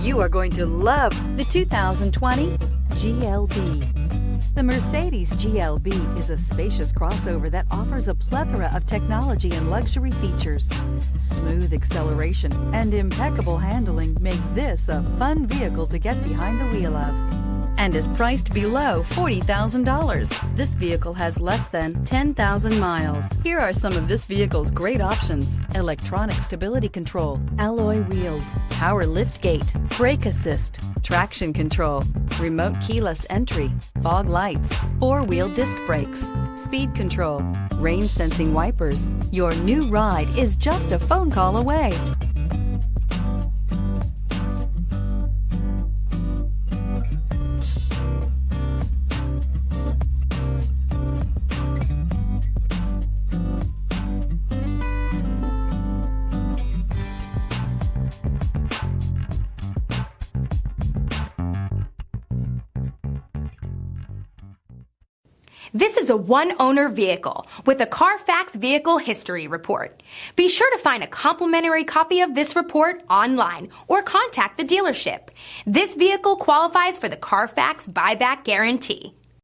You are going to love the 2020 GLB. The Mercedes GLB is a spacious crossover that offers a plethora of technology and luxury features. Smooth acceleration and impeccable handling make this a fun vehicle to get behind the wheel of, and is priced below $40,000. This vehicle has less than 10,000 miles. Here are some of this vehicle's great options: electronic stability control, alloy wheels, power liftgate, brake assist, traction control, remote keyless entry, fog lights, four-wheel disc brakes, speed control, rain sensing wipers. Your new ride is just a phone call away. This is a one-owner vehicle with a CARFAX Vehicle History Report. Be sure to find a complimentary copy of this report online or contact the dealership. This vehicle qualifies for the CARFAX Buyback Guarantee.